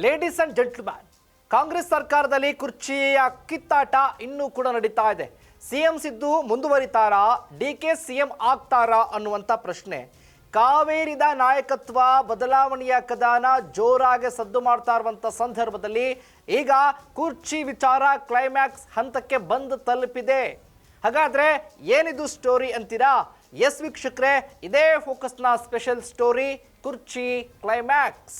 Ladies and gentleman, Congress ಸರ್ಕಾರದಲ್ಲಿ ಕುರ್ಚಿಯ ಕಿತ್ತಾಟ ಇನ್ನೂ ಕೂಡ ನಡೀತಾ ಇದೆ. ಸಿಎಂ ಸಿದ್ದು ಮುಂದುವರಿತಾರಾ, ಡಿಕೆ ಸಿಎಂ ಆಗ್ತಾರಾ ಅನ್ನುವಂಥ ಪ್ರಶ್ನೆ. ಕಾವೇರಿದ ನಾಯಕತ್ವ ಬದಲಾವಣೆಯ ಕದನ ಜೋರಾಗಿ ಸದ್ದು ಮಾಡ್ತಾ ಇರುವಂಥ ಸಂದರ್ಭದಲ್ಲಿ ಈಗ ಕುರ್ಚಿ ವಿಚಾರ ಕ್ಲೈಮ್ಯಾಕ್ಸ್ ಹಂತಕ್ಕೆ ಬಂದು ತಲುಪಿದೆ. ಹಾಗಾದ್ರೆ ಏನಿದು ಸ್ಟೋರಿ ಅಂತೀರಾ? ಎಸ್ ವೀಕ್ಷಕರೇ, ಇದೇ ಫೋಕಸ್ನ ಸ್ಪೆಷಲ್ ಸ್ಟೋರಿ ಕುರ್ಚಿ ಕ್ಲೈಮ್ಯಾಕ್ಸ್.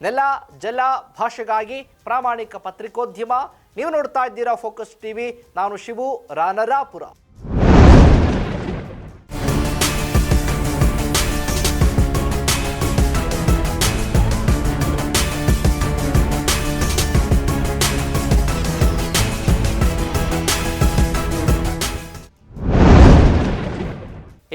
ನೆಲ ಜಲ ಭಾಷೆಗಾಗಿ ಪ್ರಾಮಾಣಿಕ ಪತ್ರಿಕೋದ್ಯಮ. ನೀವು ನೋಡ್ತಾ ಇದ್ದೀರಾ ಫೋಕಸ್ ಟಿವಿ. ನಾನು ಶಿವು ರಾನರಾಪುರ.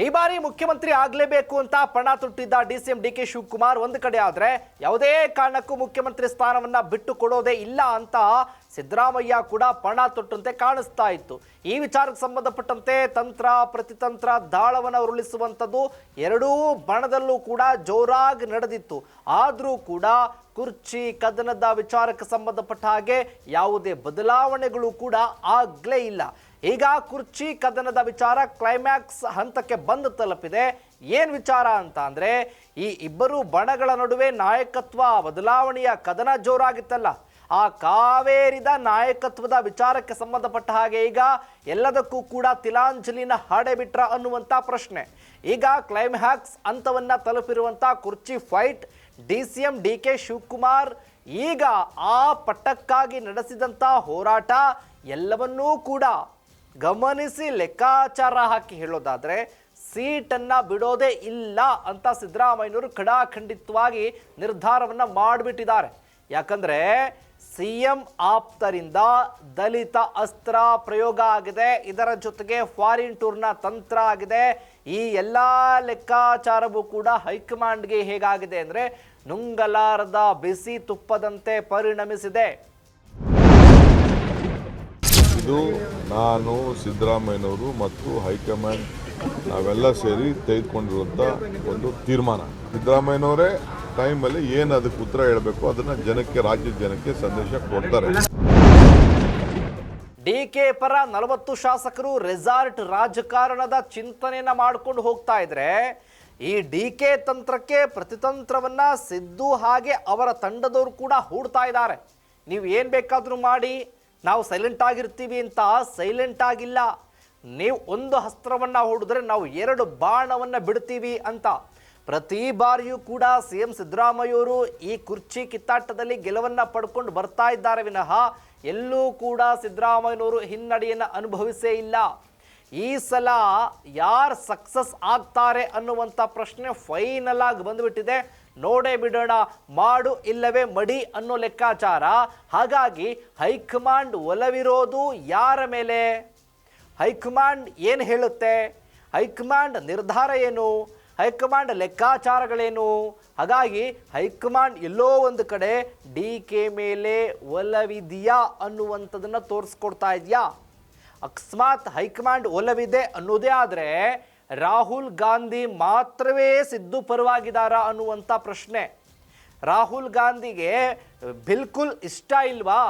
ಈ ಬಾರಿ ಮುಖ್ಯಮಂತ್ರಿ ಆಗಲೇಬೇಕು ಅಂತ ಪಣ ತೊಟ್ಟಿದ್ದ ಡಿಸಿಎಂ ಡಿಕೆ ಶಿವಕುಮಾರ್ ಒಂದು ಕಡೆ ಆದ್ರೆ ಯಾವುದೇ ಕಾರಣಕ್ಕೂ ಮುಖ್ಯಮಂತ್ರಿ ಸ್ಥಾನವನ್ನ ಬಿಟ್ಟು ಕೊಡೋದೇ ಇಲ್ಲ ಅಂತ ಸಿದ್ದರಾಮಯ್ಯ ಕೂಡ ಪಣ ತೊಟ್ಟಂತೆ ಕಾಣಿಸ್ತಾ ಇತ್ತು. ಈ ವಿಚಾರಕ್ಕೆ ಸಂಬಂಧಪಟ್ಟಂತೆ ತಂತ್ರ ಪ್ರತಿತಂತ್ರ ದಾಳವನ್ನು ಉರುಳಿಸುವಂಥದ್ದು ಎರಡೂ ಬಣದಲ್ಲೂ ಕೂಡ ಜೋರಾಗಿ ನಡೆದಿತ್ತು. ಆದರೂ ಕೂಡ ಕುರ್ಚಿ ಕದನದ ವಿಚಾರಕ್ಕೆ ಸಂಬಂಧಪಟ್ಟ ಹಾಗೆ ಯಾವುದೇ ಬದಲಾವಣೆಗಳು ಕೂಡ ಆಗ್ಲೇ ಇಲ್ಲ. ಈಗ ಕುರ್ಚಿ ಕದನದ ವಿಚಾರ ಕ್ಲೈಮ್ಯಾಕ್ಸ್ ಹಂತಕ್ಕೆ ಬಂದು ತಲುಪಿದೆ. ಏನು ವಿಚಾರ ಅಂತ ಅಂದರೆ, ಈ ಇಬ್ಬರು ಬಣಗಳ ನಡುವೆ ನಾಯಕತ್ವ ಬದಲಾವಣೆಯ ಕದನ ಜೋರಾಗಿತ್ತಲ್ಲ, ಆ ಕಾವೇರಿದ ನಾಯಕತ್ವದ ವಿಚಾರಕ್ಕೆ ಸಂಬಂಧಪಟ್ಟ ಹಾಗೆ ಈಗ ಎಲ್ಲದಕ್ಕೂ ಕೂಡ ತಿಲಾಂಜಲಿನ ಹಾಡೆ ಬಿಟ್ರ ಅನ್ನುವಂಥ ಪ್ರಶ್ನೆ. ಈಗ ಕ್ಲೈಮ್ಯಾಕ್ಸ್ ಹಂತವನ್ನು ತಲುಪಿರುವಂಥ ಕುರ್ಚಿ ಫೈಟ್, ಡಿಸಿಎಂ ಡಿಕೆ ಶಿವಕುಮಾರ್ ಈಗ ಆ ಪಟ್ಟಕ್ಕಾಗಿ ನಡೆಸಿದಂಥ ಹೋರಾಟ ಎಲ್ಲವನ್ನೂ ಕೂಡ ಗಮನಿಸಿ ಲೆಕ್ಕಾಚಾರ ಹಾಕಿ ಹೇಳೋದಾದ್ರೆ ಸೀಟನ್ನು ಬಿಡೋದೇ ಇಲ್ಲ ಅಂತ ಸಿದ್ದರಾಮಯ್ಯನವರು ಖಡಾಖಂಡಿತವಾಗಿ ನಿರ್ಧಾರವನ್ನು ಮಾಡಿಬಿಟ್ಟಿದ್ದಾರೆ. ಯಾಕಂದರೆ ಸಿಎಂ ಆಪ್ತರಿಂದ ದಲಿತ ಅಸ್ತ್ರ ಪ್ರಯೋಗ ಆಗಿದೆ, ಇದರ ಜೊತೆಗೆ ಫಾರಿನ್ ಟೂರ್ನ ತಂತ್ರ ಆಗಿದೆ. ಈ ಎಲ್ಲ ಲೆಕ್ಕಾಚಾರವೂ ಕೂಡ ಹೈಕಮಾಂಡ್ಗೆ ಹೇಗಾಗಿದೆ ಅಂದರೆ ನುಂಗಲಾರದ ಬಿಸಿ ತುಪ್ಪದಂತೆ ಪರಿಣಮಿಸಿದೆ. ಇದು ನಾನು ಸಿದ್ದರಾಮಯ್ಯನವರು ಮತ್ತು ಹೈಕಮಾಂಡ್ ನಾವೆಲ್ಲ ಸೇರಿ ತೆಗೆದುಕೊಂಡಿರುವಂಥ ಒಂದು ತೀರ್ಮಾನ. ಸಿದ್ದರಾಮಯ್ಯನವರೇ ಟೈಮಲ್ಲಿ ಏನು ಅದಕ್ಕೆ ಉತ್ತರ ಹೇಳಬೇಕು ಅದನ್ನು ಜನಕ್ಕೆ, ರಾಜ್ಯದ ಜನಕ್ಕೆ ಸಂದೇಶ ಕೊಡ್ತಾರೆ. ಡಿಕೆ ಪರ 40 ಶಾಸಕರು ರೆಸಾರ್ಟ್ ರಾಜಕಾರಣದ ಚಿಂತನೆಯನ್ನ ಮಾಡ್ಕೊಂಡು ಹೋಗ್ತಾ ಇದ್ರೆ, ಈ ಡಿಕೆ ತಂತ್ರಕ್ಕೆ ಪ್ರತಿತಂತ್ರವನ್ನ ಸಿದ್ದು ಹಾಗೆ ಅವರ ತಂಡದವರು ಕೂಡ ಹೂಡ್ತಾ ಇದ್ದಾರೆ. ನೀವು ಏನು ಬೇಕಾದರೂ ಮಾಡಿ, ನಾವು ಸೈಲೆಂಟ್ ಆಗಿರ್ತೀವಿ ಅಂತ ಸೈಲೆಂಟ್ ಆಗಿಲ್ಲ. ನೀವು ಒಂದು ಅಸ್ತ್ರವನ್ನು ಹೂಡಿದ್ರೆ ನಾವು 2 ಬಾಣವನ್ನು ಬಿಡ್ತೀವಿ ಅಂತ ಪ್ರತಿ ಬಾರಿಯೂ ಕೂಡ ಸಿಎಂ ಸಿದ್ದರಾಮಯ್ಯವರು ಈ ಕುರ್ಚಿ ಕಿತ್ತಾಟದಲ್ಲಿ ಗೆಲುವನ್ನು ಪಡ್ಕೊಂಡು ಬರ್ತಾ ಇದ್ದಾರೆ ವಿನಃ ಎಲ್ಲೂ ಕೂಡ ಸಿದ್ದರಾಮಯ್ಯನವರು ಹಿನ್ನಡೆಯನ್ನು ಅನುಭವಿಸೇ ಇಲ್ಲ. ಈ ಸಲ ಯಾರು ಸಕ್ಸಸ್ ಆಗ್ತಾರೆ ಅನ್ನುವಂಥ ಪ್ರಶ್ನೆ ಫೈನಲ್ ಆಗಿ ಬಂದುಬಿಟ್ಟಿದೆ. ನೋಡೇ ಬಿಡೋಣ, ಮಾಡು ಇಲ್ಲವೇ ಮಡಿ ಅನ್ನೋ ಲೆಕ್ಕಾಚಾರ. ಹಾಗಾಗಿ ಹೈಕಮಾಂಡ್ ಒಲವಿರೋದು ಯಾರ ಮೇಲೆ? ಹೈಕಮಾಂಡ್ ಏನು ಹೇಳುತ್ತೆ? ಹೈಕಮಾಂಡ್ ನಿರ್ಧಾರ ಏನು? ಹೈಕಮಾಂಡ್ ಲೆಕ್ಕಾಚಾರಗಳೇನು? ಹಾಗಾಗಿ ಹೈಕಮಾಂಡ್ ಎಲ್ಲೋ ಒಂದು ಕಡೆ ಡಿ ಕೆ ಮೇಲೆ ಒಲವಿದೆಯಾ ಅನ್ನುವಂಥದ್ದನ್ನು ತೋರಿಸ್ಕೊಡ್ತಾ ಇದೆಯಾ? ಅಕಸ್ಮಾತ್ ಹೈಕಮಾಂಡ್ ಒಲವಿದೆ ಅನ್ನೋದೇ ಆದರೆ ರಾಹುಲ್ ಗಾಂಧಿ ಮಾತ್ರವೇ ಸಿದ್ದು ಪರವಾಗಿದ್ದಾರಾ ಅನ್ನುವಂಥ ಪ್ರಶ್ನೆ. ರಾಹುಲ್ ಗಾಂಧಿಗೆ ಬಿಲ್ಕುಲ್ ಇಷ್ಟ ಇಲ್ವಾ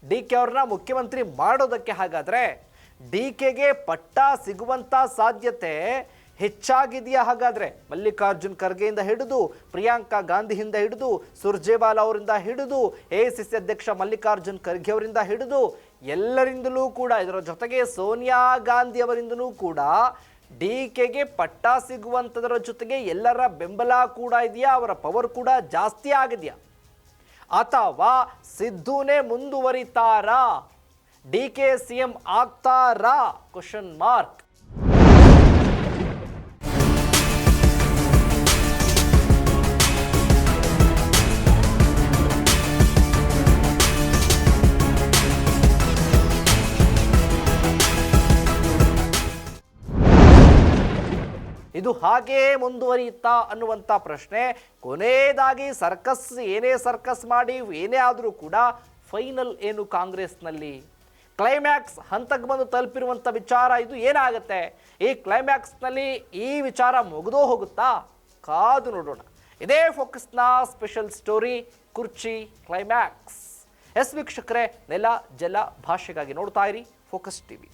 ಡಿ ಕೆ ಅವ್ರನ್ನ ಮುಖ್ಯಮಂತ್ರಿ ಮಾಡೋದಕ್ಕೆ? ಹಾಗಾದರೆ ಡಿ ಕೆಗೆ ಪಟ್ಟ ಸಿಗುವಂಥ ಸಾಧ್ಯತೆ ಹೆಚ್ಚಾಗಿದೆಯಾ? ಹಾಗಾದರೆ ಮಲ್ಲಿಕಾರ್ಜುನ್ ಖರ್ಗೆಯಿಂದ ಹಿಡಿದು ಪ್ರಿಯಾಂಕಾ ಗಾಂಧಿಯಿಂದ ಹಿಡಿದು ಸುರ್ಜೇವಾಲಾ ಅವರಿಂದ ಹಿಡಿದು ಎಐಸಿಸಿ ಅಧ್ಯಕ್ಷ ಮಲ್ಲಿಕಾರ್ಜುನ್ ಖರ್ಗೆ ಅವರಿಂದ ಹಿಡಿದು ಎಲ್ಲರಿಂದಲೂ ಕೂಡ, ಇದರ ಜೊತೆಗೆ ಸೋನಿಯಾ ಗಾಂಧಿ ಅವರಿಂದಲೂ ಕೂಡ ಡಿ ಕೆಗೆ ಪಟ್ಟ ಸಿಗುವಂಥದ್ರ ಜೊತೆಗೆ ಎಲ್ಲರ ಬೆಂಬಲ ಕೂಡ ಇದೆಯಾ? ಅವರ ಪವರ್ ಕೂಡ ಜಾಸ್ತಿ ಆಗಿದೆಯಾ? ಅಥವಾ ಸಿದ್ದುನೇ ಮುಂದುವರಿತಾರಾ? ಡಿ ಕೆ ಸಿಎಂ ಆಗ್ತಾರಾ? Question mark. ಇದು ಹಾಗೇ ಮುಂದುವರಿಯುತ್ತಾ ಅನ್ನುವಂಥ ಪ್ರಶ್ನೆ. ಕೊನೆಯದಾಗಿ ಸರ್ಕಸ್, ಏನೇ ಸರ್ಕಸ್ ಮಾಡಿ ಏನೇ ಆದರೂ ಕೂಡ ಫೈನಲ್ ಏನು ಕಾಂಗ್ರೆಸ್ನಲ್ಲಿ? ಕ್ಲೈಮ್ಯಾಕ್ಸ್ ಹಂತಕ್ಕೆ ಬಂದು ತಲುಪಿರುವಂಥ ವಿಚಾರ ಇದು ಏನಾಗುತ್ತೆ? ಈ ಕ್ಲೈಮ್ಯಾಕ್ಸ್ನಲ್ಲಿ ಈ ವಿಚಾರ ಮುಗಿದೋ ಹೋಗುತ್ತಾ? ಕಾದು ನೋಡೋಣ. ಇದೇ ಫೋಕಸ್ನ ಸ್ಪೆಷಲ್ ಸ್ಟೋರಿ ಕುರ್ಚಿ ಕ್ಲೈಮ್ಯಾಕ್ಸ್. ವೀಕ್ಷಕರೇ, ನೆಲ ಜಲ ಭಾಷೆಗಾಗಿ ನೋಡ್ತಾ ಇರಿ ಫೋಕಸ್ ಟಿವಿ.